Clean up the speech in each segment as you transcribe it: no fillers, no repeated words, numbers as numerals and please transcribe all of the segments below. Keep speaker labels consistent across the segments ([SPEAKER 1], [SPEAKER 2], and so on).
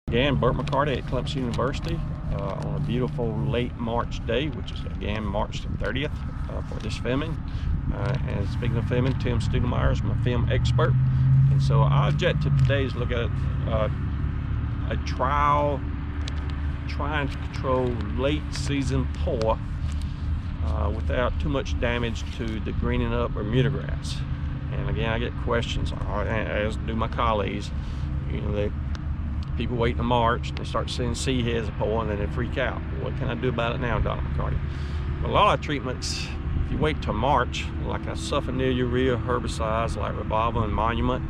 [SPEAKER 1] Again, Burt McCarty at Clemson University on a beautiful late March day, which is again March the 30th for this filming. And speaking of filming, Tim Studemeyer is my film expert. And so our objective today is to look at a trial trying to control late season poa without too much damage to the greening up Bermuda grass. And again, I get questions, as do my colleagues. You know, people wait in March, they start seeing seed heads of poa and then they freak out. What can I do about it now, Dr. McCarty? Well, a lot of treatments, if you wait till March, like a sulfonylurea herbicides like Revolver and Monument,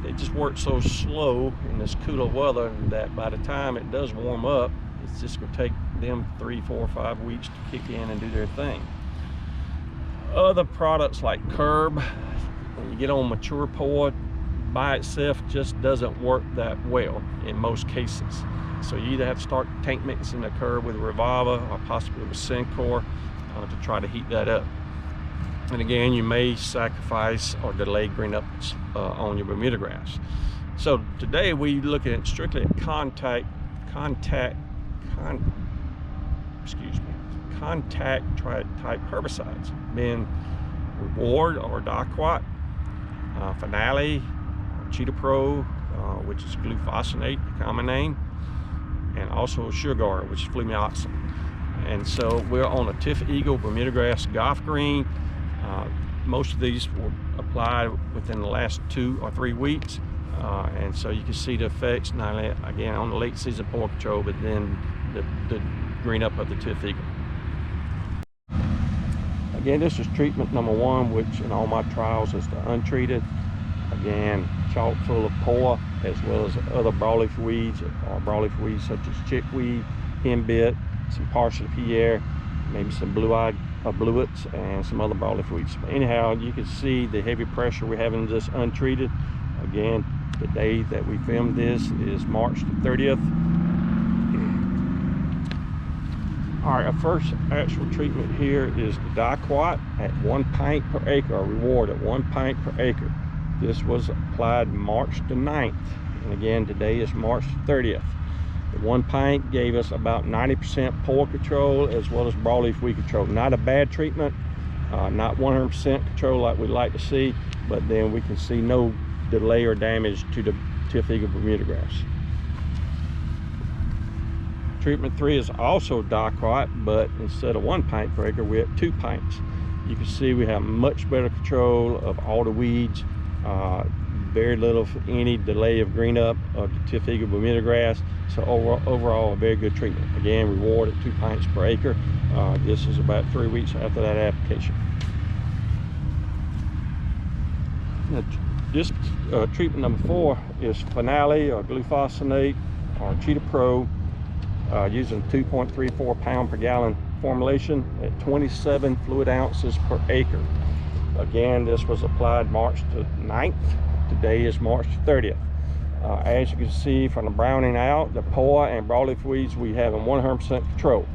[SPEAKER 1] they just work so slow in this cooler weather that by the time it does warm up, it's just going to take them 3, 4, 5 weeks to kick in and do their thing. Other products like Curb, when you get on mature poa, by itself just doesn't work that well in most cases. So you either have to start tank mixing the Curb with Revolver or possibly with Syncor to try to heat that up. And again, you may sacrifice or delay green ups on your Bermuda grass. So today we look at strictly at contact type herbicides, being Reward or Diquat, Finale, Cheetah Pro, which is Glufosinate, the common name, and also Sugar, which is Flumioxazin. And so we're on a Tiff Eagle Bermuda grass golf green. Most of these were applied within the last 2 or 3 weeks, and so you can see the effects not only again on the late season poa control, but then the green up of the Tiff Eagle. Again, this is treatment number 1, which in all my trials is the untreated. Again, chock full of poa as well as other broadleaf weeds or broadleaf weeds such as chickweed, henbit, some parsley pierre, maybe some bluets, and some other broadleaf weeds. But anyhow, you can see the heavy pressure we're having this untreated. Again, the day that we filmed this is March the 30th. All right, our first actual treatment here is the Diquat at 1 pint per acre, or Reward at 1 pint per acre. This was applied March the 9th, and again today is March the 30th. The 1 pint gave us about 90% poa control as well as broadleaf weed control. Not a bad treatment, not 100% control like we'd like to see, but then we can see no delay or damage to the Tiff Eagle Bermuda grass. Treatment 3 is also Diquat, but instead of 1 pint per acre, we're at 2 pints. You can see we have much better control of all the weeds, very little, if any, delay of green up of the Tiff Eagle Bermuda grass. So overall, a very good treatment. Again, Reward at 2 pints per acre. This is about 3 weeks after that application. Now, this treatment number 4 is Finale or Glufosinate or Cheetah Pro, using 2.34 pound per gallon formulation at 27 fluid ounces per acre. Again, this was applied March the 9th. Today is March 30th. As you can see from the browning out, the poa and broadleaf weeds we have in 100% control.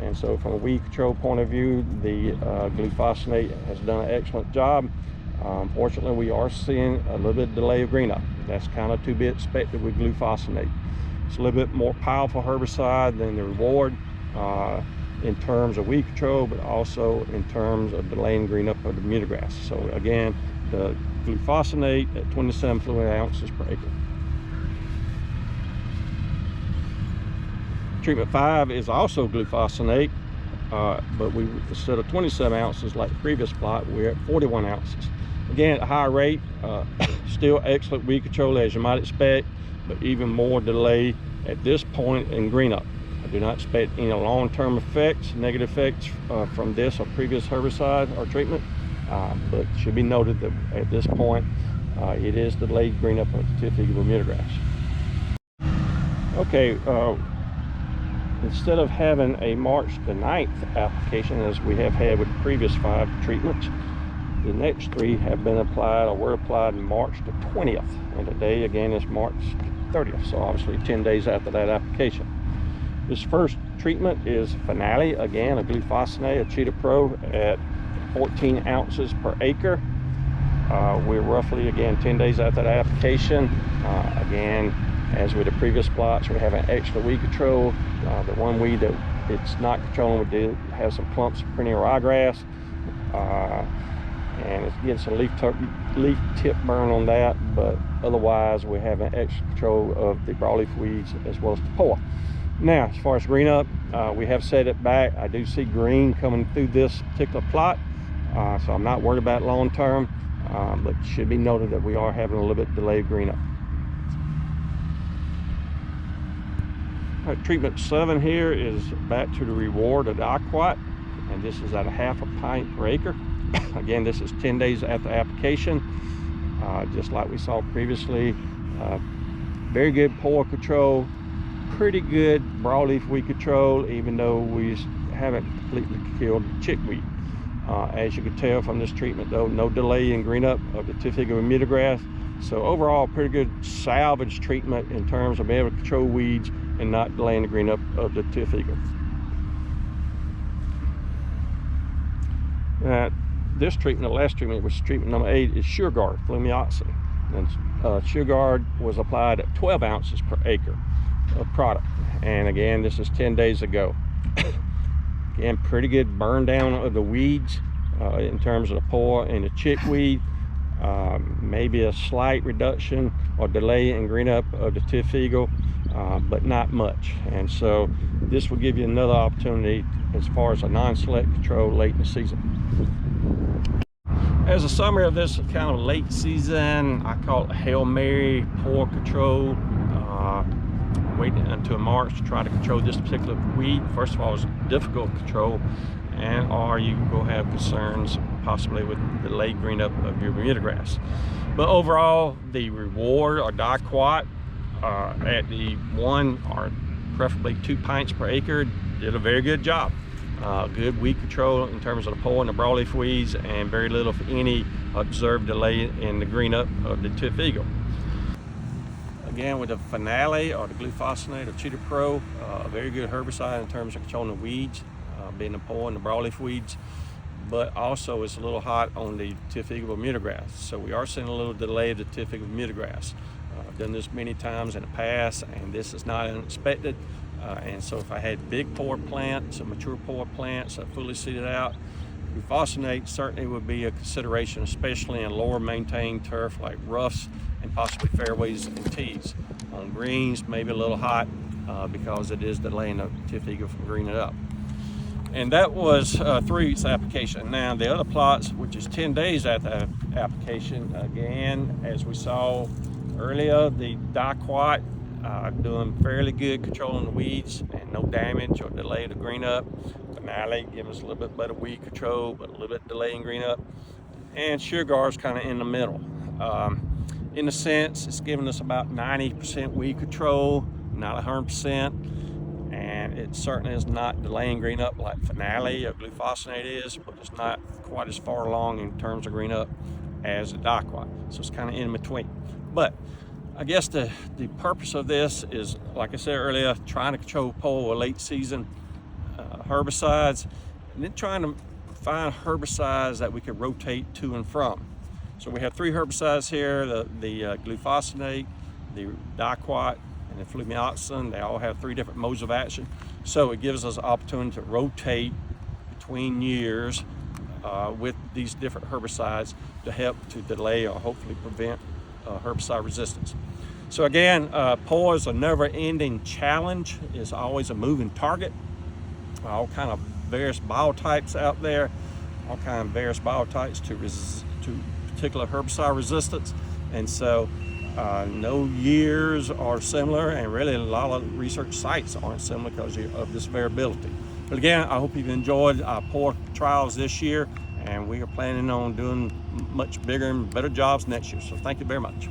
[SPEAKER 1] And so from a weed control point of view, the Glufosinate has done an excellent job. Unfortunately, we are seeing a little bit of delay of green up. That's kind of to be expected with Glufosinate. It's a little bit more powerful herbicide than the Reward in terms of weed control, but also in terms of delaying green up of the Bermuda grass. So again, the Glufosinate at 27 fluid ounces per acre. Treatment 5 is also Glufosinate, but we, instead of 27 ounces like the previous plot, we're at 41 ounces. Again, at a high rate, still excellent weed control as you might expect, but even more delay at this point in green up. I do not expect any long-term effects, negative effects from this or previous herbicide or treatment, but it should be noted that at this point it is delayed green up of the Tiff Eagle Bermuda grass. Okay, instead of having a March the 9th application as we have had with the previous 5 treatments, the next 3 have been applied or were applied March the 20th, and today again is March 30th, so obviously 10 days after that application. This first treatment is Finale, again a Glufosinate, a Cheetah Pro at 14 ounces per acre. We're roughly again 10 days after that application. Again, As with the previous plots, we have an extra weed control. The one weed that it's not controlling, we do have some clumps of perennial ryegrass, and it's getting some leaf tip burn on that, but otherwise we have an extra control of the broadleaf weeds as well as the poa. Now, as far as green up, we have set it back. I do see green coming through this particular plot, so I'm not worried about long term, but it should be noted that we are having a little bit delayed green up. All right, treatment 7 here is back to the reward of Diquat, and this is at 1/2 pint per acre. Again, this is 10 days after application, just like we saw previously. Very good poa control, pretty good broadleaf weed control, even though we haven't completely killed chickweed. As you can tell from this treatment though, no delay in green up of the two-figure mutagrass. So overall, pretty good salvage treatment in terms of being able to control weeds and not delaying the green up of the two-figure. This treatment, the last treatment, which is treatment number 8, is SureGuard Flumioxazin. And SureGuard was applied at 12 ounces per acre of product. And again, this is 10 days ago. Again, pretty good burn down of the weeds in terms of the poa and the chickweed. Maybe a slight reduction or delay in green up of the two-figure, but not much. And so this will give you another opportunity as far as a non-select control late in the season. As a summary of this kind of late season, I call it Hail Mary poa control. Waiting until March to try to control this particular weed. First of all, it's difficult control, or you will have concerns possibly with delayed green up of your mutagrass. But overall, the reward or Diquat at the 1 or preferably 2 pints per acre did a very good job. Good weed control in terms of the poa and the broadleaf weeds, and very little, if any, observed delay in the green up of the two-figure. Again, with the Finale or the Glufosinate or Cheetah Pro, a very good herbicide in terms of controlling the weeds, being the poa and the broadleaf weeds, but also it's a little hot on the two-figure mutagrass. So we are seeing a little delay of the two-figure mutagrass. I've done this many times in the past, and this is not unexpected. And so if I had big poa plants, mature poa plants, fully seeded out, glufosinate certainly would be a consideration, especially in lower maintained turf like roughs and possibly fairways and tees. On greens, maybe a little hot because it is delaying the two-figure from greening up. And that was 3 weeks application. Now the other plots, which is 10 days after application, again, as we saw earlier, the Diquat doing fairly good controlling the weeds and no damage or delay to green up. Finale giving us a little bit better weed control, but a little bit delay in green up. And SureGuard's kind of in the middle. In a sense, it's giving us about 90% weed control, not 100%. And it certainly is not delaying green up like Finale or Glufosinate is, but it's not quite as far along in terms of green up as the Diquat. So it's kind of in between. But I guess the purpose of this is, like I said earlier, trying to control poa late season herbicides, and then trying to find herbicides that we can rotate to and from. So we have 3 herbicides here, the Glufosinate, the Diquat, and the Flumioxazin. They all have 3 different modes of action. So it gives us an opportunity to rotate between years with these different herbicides to help to delay or hopefully prevent herbicide resistance. So again, poa is a never-ending challenge. It's always a moving target. All kind of various biotypes out there, all kind of various biotypes to particular herbicide resistance. And so no years are similar, and really a lot of research sites aren't similar because of this variability. But again, I hope you've enjoyed our poa trials this year, and we are planning on doing much bigger and better jobs next year. So thank you very much.